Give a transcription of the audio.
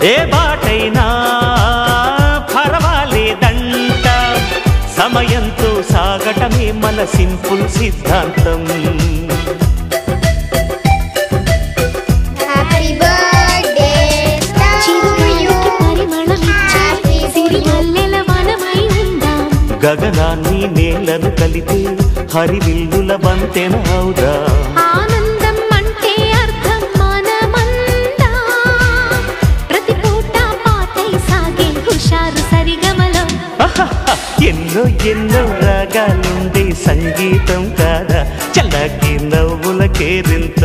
ఏ బాటైనా పర్వాలేదంట సమయంతో సాగటమే మన సింపుల్ సిద్ధాంతం గగనాన్ని నేలను కలిపి హరివిల్లుల బంతెన అవుదా ఆనందం అంటే అర్థం మనమందా ప్రతి పూట పాటై సాగే హుషారు సరిగమలో ఎన్నో ఎన్నో రాగాలుండే సంగీతం కాదా చల్లకి నవ్వుల కేరింత